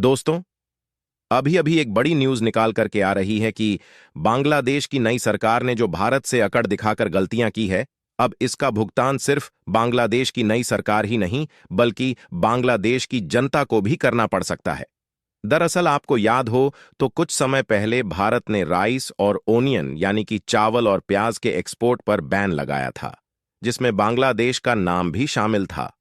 दोस्तों, अभी अभी एक बड़ी न्यूज निकाल करके आ रही है कि बांग्लादेश की नई सरकार ने जो भारत से अकड़ दिखाकर गलतियां की है, अब इसका भुगतान सिर्फ बांग्लादेश की नई सरकार ही नहीं बल्कि बांग्लादेश की जनता को भी करना पड़ सकता है। दरअसल आपको याद हो तो कुछ समय पहले भारत ने राइस और ओनियन यानी कि चावल और प्याज के एक्सपोर्ट पर बैन लगाया था, जिसमें बांग्लादेश का नाम भी शामिल था।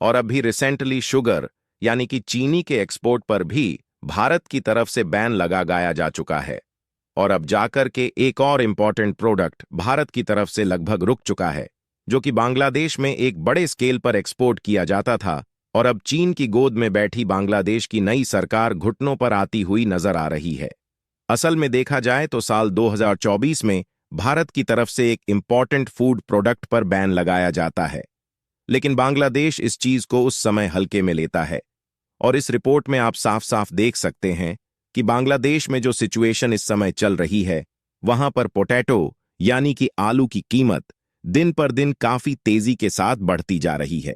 और अभी रिसेंटली शुगर यानी कि चीनी के एक्सपोर्ट पर भी भारत की तरफ से बैन लगाया जा चुका है। और अब जाकर के एक और इम्पॉर्टेंट प्रोडक्ट भारत की तरफ से लगभग रुक चुका है, जो कि बांग्लादेश में एक बड़े स्केल पर एक्सपोर्ट किया जाता था। और अब चीन की गोद में बैठी बांग्लादेश की नई सरकार घुटनों पर आती हुई नजर आ रही है। असल में देखा जाए तो साल 2024 में भारत की तरफ से एक इम्पॉर्टेंट फूड प्रोडक्ट पर बैन लगाया जाता है, लेकिन बांग्लादेश इस चीज को उस समय हल्के में लेता है। और इस रिपोर्ट में आप साफ साफ देख सकते हैं कि बांग्लादेश में जो सिचुएशन इस समय चल रही है, वहां पर पोटैटो यानी कि आलू की कीमत दिन पर दिन काफी तेजी के साथ बढ़ती जा रही है,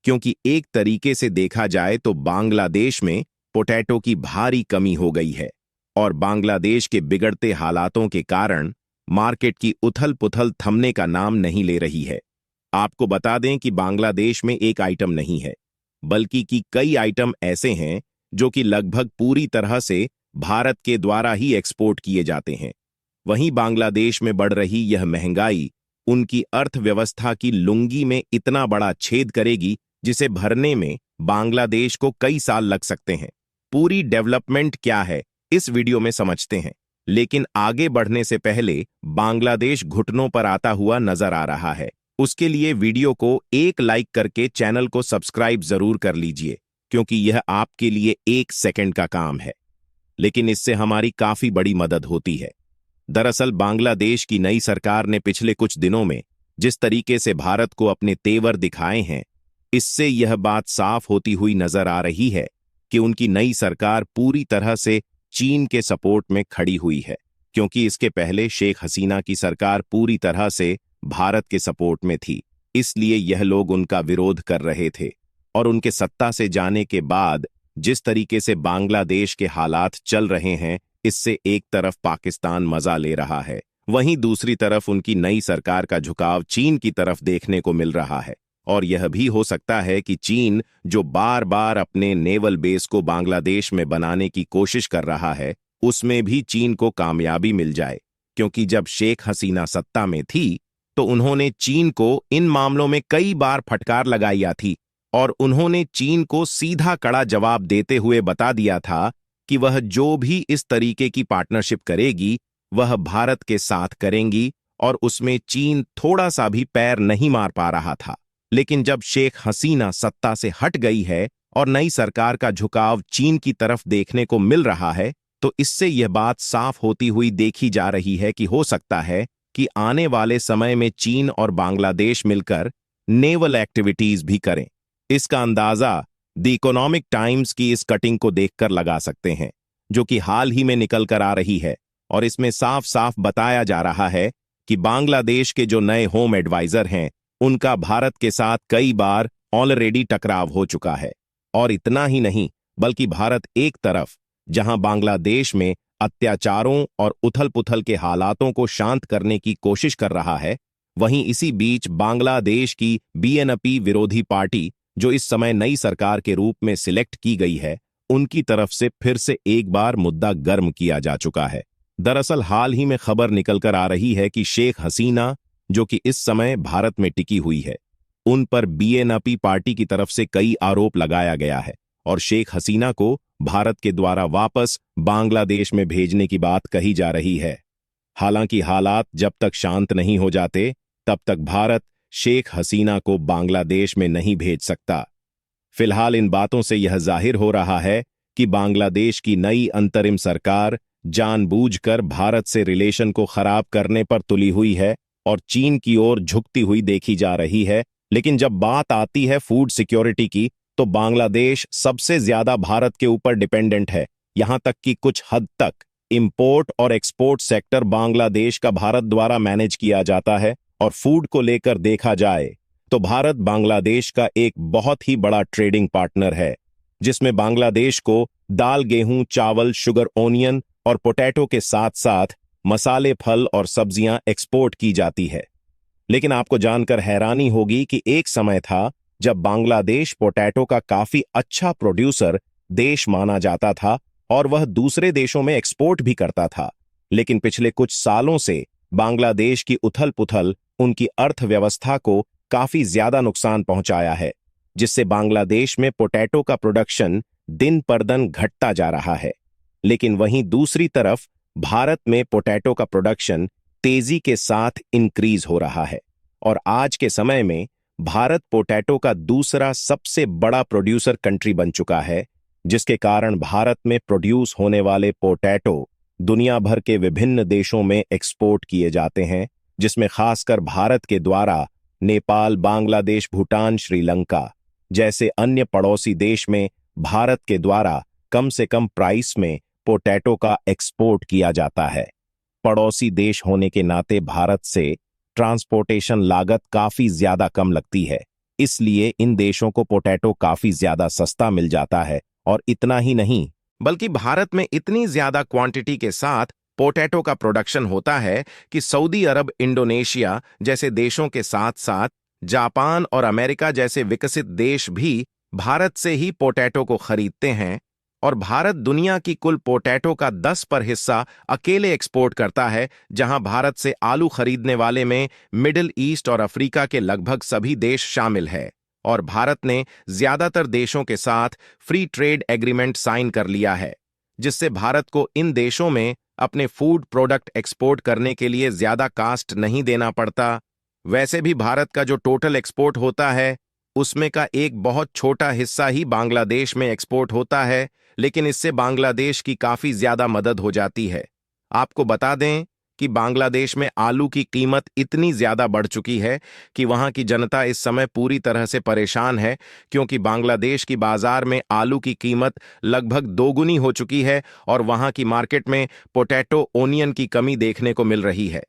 क्योंकि एक तरीके से देखा जाए तो बांग्लादेश में पोटैटो की भारी कमी हो गई है। और बांग्लादेश के बिगड़ते हालातों के कारण मार्केट की उथल पुथल थमने का नाम नहीं ले रही है। आपको बता दें कि बांग्लादेश में एक आइटम नहीं है, बल्कि कि कई आइटम ऐसे हैं जो कि लगभग पूरी तरह से भारत के द्वारा ही एक्सपोर्ट किए जाते हैं। वहीं बांग्लादेश में बढ़ रही यह महंगाई उनकी अर्थव्यवस्था की लुंगी में इतना बड़ा छेद करेगी जिसे भरने में बांग्लादेश को कई साल लग सकते हैं। पूरी डेवलपमेंट क्या है इस वीडियो में समझते हैं, लेकिन आगे बढ़ने से पहले बांग्लादेश घुटनों पर आता हुआ नजर आ रहा है। उसके लिए वीडियो को एक लाइक करके चैनल को सब्सक्राइब जरूर कर लीजिए, क्योंकि यह आपके लिए 1 सेकंड का काम है, लेकिन इससे हमारी काफी बड़ी मदद होती है। दरअसल बांग्लादेश की नई सरकार ने पिछले कुछ दिनों में जिस तरीके से भारत को अपने तेवर दिखाए हैं, इससे यह बात साफ होती हुई नजर आ रही है कि उनकी नई सरकार पूरी तरह से चीन के सपोर्ट में खड़ी हुई है, क्योंकि इसके पहले शेख हसीना की सरकार पूरी तरह से भारत के सपोर्ट में थी। इसलिए यह लोग उनका विरोध कर रहे थे। और उनके सत्ता से जाने के बाद जिस तरीके से बांग्लादेश के हालात चल रहे हैं, इससे एक तरफ पाकिस्तान मजा ले रहा है, वहीं दूसरी तरफ उनकी नई सरकार का झुकाव चीन की तरफ देखने को मिल रहा है। और यह भी हो सकता है कि चीन, जो बार बार अपने नेवल बेस को बांग्लादेश में बनाने की कोशिश कर रहा है, उसमें भी चीन को कामयाबी मिल जाए, क्योंकि जब शेख हसीना सत्ता में थी तो उन्होंने चीन को इन मामलों में कई बार फटकार लगाई थी। और उन्होंने चीन को सीधा कड़ा जवाब देते हुए बता दिया था कि वह जो भी इस तरीके की पार्टनरशिप करेगी वह भारत के साथ करेंगी, और उसमें चीन थोड़ा सा भी पैर नहीं मार पा रहा था। लेकिन जब शेख हसीना सत्ता से हट गई है और नई सरकार का झुकाव चीन की तरफ देखने को मिल रहा है, तो इससे यह बात साफ होती हुई देखी जा रही है कि हो सकता है कि आने वाले समय में चीन और बांग्लादेश मिलकर नेवल एक्टिविटीज भी करें। इसका अंदाजा द इकोनॉमिक टाइम्स की इस कटिंग को देखकर लगा सकते हैं, जो कि हाल ही में निकल कर आ रही है। और इसमें साफ साफ बताया जा रहा है कि बांग्लादेश के जो नए होम एडवाइजर हैं, उनका भारत के साथ कई बार ऑलरेडी टकराव हो चुका है। और इतना ही नहीं, बल्कि भारत एक तरफ जहां बांग्लादेश में अत्याचारों और उथल पुथल के हालातों को शांत करने की कोशिश कर रहा है, वहीं इसी बीच बांग्लादेश की बीएनपी विरोधी पार्टी, जो इस समय नई सरकार के रूप में सिलेक्ट की गई है, उनकी तरफ से फिर से एक बार मुद्दा गर्म किया जा चुका है। दरअसल हाल ही में खबर निकलकर आ रही है कि शेख हसीना, जो कि इस समय भारत में टिकी हुई है, उन पर बीएनपी पार्टी की तरफ से कई आरोप लगाया गया है और शेख हसीना को भारत के द्वारा वापस बांग्लादेश में भेजने की बात कही जा रही है। हालांकि हालात जब तक शांत नहीं हो जाते, तब तक भारत शेख हसीना को बांग्लादेश में नहीं भेज सकता। फिलहाल इन बातों से यह जाहिर हो रहा है कि बांग्लादेश की नई अंतरिम सरकार जानबूझकर भारत से रिलेशन को खराब करने पर तुली हुई है और चीन की ओर झुकती हुई देखी जा रही है। लेकिन जब बात आती है फूड सिक्योरिटी की, तो बांग्लादेश सबसे ज्यादा भारत के ऊपर डिपेंडेंट है। यहां तक कि कुछ हद तक इंपोर्ट और एक्सपोर्ट सेक्टर बांग्लादेश का भारत द्वारा मैनेज किया जाता है। और फूड को लेकर देखा जाए तो भारत बांग्लादेश का एक बहुत ही बड़ा ट्रेडिंग पार्टनर है। जिसमें बांग्लादेश को दाल, गेहूं, चावल, शुगर, ओनियन और पोटैटो के साथ साथ मसाले, फल और सब्जियां एक्सपोर्ट की जाती है। लेकिन आपको जानकर हैरानी होगी कि एक समय था जब बांग्लादेश पोटैटो का काफी अच्छा प्रोड्यूसर देश माना जाता था और वह दूसरे देशों में एक्सपोर्ट भी करता था। लेकिन पिछले कुछ सालों से बांग्लादेश की उथल-पुथल उनकी अर्थव्यवस्था को काफी ज्यादा नुकसान पहुंचाया है, जिससे बांग्लादेश में पोटैटो का प्रोडक्शन दिन पर दिन घटता जा रहा है। लेकिन वहीं दूसरी तरफ भारत में पोटैटो का प्रोडक्शन तेजी के साथ इंक्रीज हो रहा है और आज के समय में भारत पोटैटो का दूसरा सबसे बड़ा प्रोड्यूसर कंट्री बन चुका है, जिसके कारण भारत में प्रोड्यूस होने वाले पोटैटो दुनिया भर के विभिन्न देशों में एक्सपोर्ट किए जाते हैं, जिसमें खासकर भारत के द्वारा नेपाल, बांग्लादेश, भूटान, श्रीलंका जैसे अन्य पड़ोसी देश में भारत के द्वारा कम से कम प्राइस में पोटैटो का एक्सपोर्ट किया जाता है। पड़ोसी देश होने के नाते भारत से ट्रांसपोर्टेशन लागत काफी ज्यादा कम लगती है, इसलिए इन देशों को पोटैटो काफी ज्यादा सस्ता मिल जाता है। और इतना ही नहीं, बल्कि भारत में इतनी ज्यादा क्वांटिटी के साथ पोटैटो का प्रोडक्शन होता है कि सऊदी अरब, इंडोनेशिया जैसे देशों के साथ साथ जापान और अमेरिका जैसे विकसित देश भी भारत से ही पोटैटो को खरीदते हैं और भारत दुनिया की कुल पोटैटो का 10% हिस्सा अकेले एक्सपोर्ट करता है, जहां भारत से आलू खरीदने वाले में मिडिल ईस्ट और अफ्रीका के लगभग सभी देश शामिल है। और भारत ने ज्यादातर देशों के साथ फ्री ट्रेड एग्रीमेंट साइन कर लिया है, जिससे भारत को इन देशों में अपने फूड प्रोडक्ट एक्सपोर्ट करने के लिए ज्यादा कास्ट नहीं देना पड़ता। वैसे भी भारत का जो टोटल एक्सपोर्ट होता है उसमें का एक बहुत छोटा हिस्सा ही बांग्लादेश में एक्सपोर्ट होता है, लेकिन इससे बांग्लादेश की काफी ज्यादा मदद हो जाती है। आपको बता दें कि बांग्लादेश में आलू की कीमत इतनी ज्यादा बढ़ चुकी है कि वहां की जनता इस समय पूरी तरह से परेशान है, क्योंकि बांग्लादेश की बाजार में आलू की कीमत लगभग दोगुनी हो चुकी है और वहां की मार्केट में पोटैटो, ओनियन की कमी देखने को मिल रही है।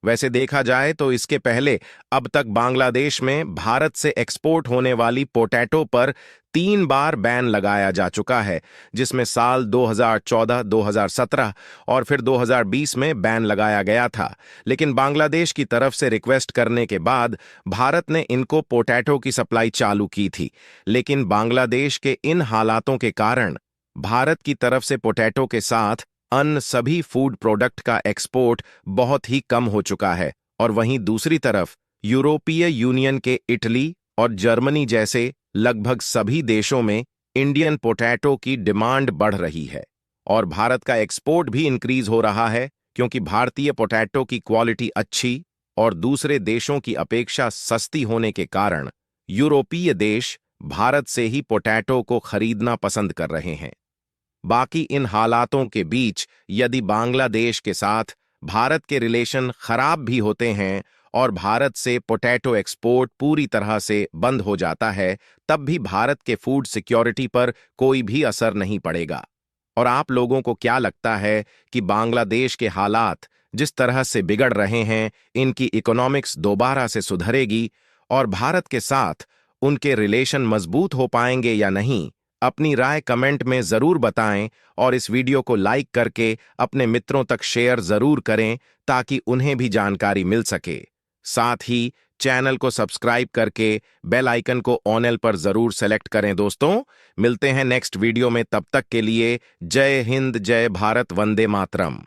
वैसे देखा जाए तो इसके पहले अब तक बांग्लादेश में भारत से एक्सपोर्ट होने वाली पोटैटो पर 3 बार बैन लगाया जा चुका है, जिसमें साल 2014, 2017 और फिर 2020 में बैन लगाया गया था। लेकिन बांग्लादेश की तरफ से रिक्वेस्ट करने के बाद भारत ने इनको पोटैटो की सप्लाई चालू की थी। लेकिन बांग्लादेश के इन हालातों के कारण भारत की तरफ से पोटैटो के साथ अन्य सभी फूड प्रोडक्ट का एक्सपोर्ट बहुत ही कम हो चुका है। और वहीं दूसरी तरफ यूरोपीय यूनियन के इटली और जर्मनी जैसे लगभग सभी देशों में इंडियन पोटैटो की डिमांड बढ़ रही है और भारत का एक्सपोर्ट भी इंक्रीज हो रहा है, क्योंकि भारतीय पोटैटो की क्वालिटी अच्छी और दूसरे देशों की अपेक्षा सस्ती होने के कारण यूरोपीय देश भारत से ही पोटैटो को खरीदना पसंद कर रहे हैं। बाकी इन हालातों के बीच यदि बांग्लादेश के साथ भारत के रिलेशन खराब भी होते हैं और भारत से पोटैटो एक्सपोर्ट पूरी तरह से बंद हो जाता है, तब भी भारत के फूड सिक्योरिटी पर कोई भी असर नहीं पड़ेगा। और आप लोगों को क्या लगता है कि बांग्लादेश के हालात जिस तरह से बिगड़ रहे हैं, इनकी इकोनॉमिक्स दोबारा से सुधरेगी और भारत के साथ उनके रिलेशन मजबूत हो पाएंगे या नहीं? अपनी राय कमेंट में जरूर बताएं और इस वीडियो को लाइक करके अपने मित्रों तक शेयर जरूर करें ताकि उन्हें भी जानकारी मिल सके। साथ ही चैनल को सब्सक्राइब करके बेल आइकन को ऑल पर जरूर सेलेक्ट करें। दोस्तों, मिलते हैं नेक्स्ट वीडियो में, तब तक के लिए जय हिंद, जय भारत, वंदे मातरम।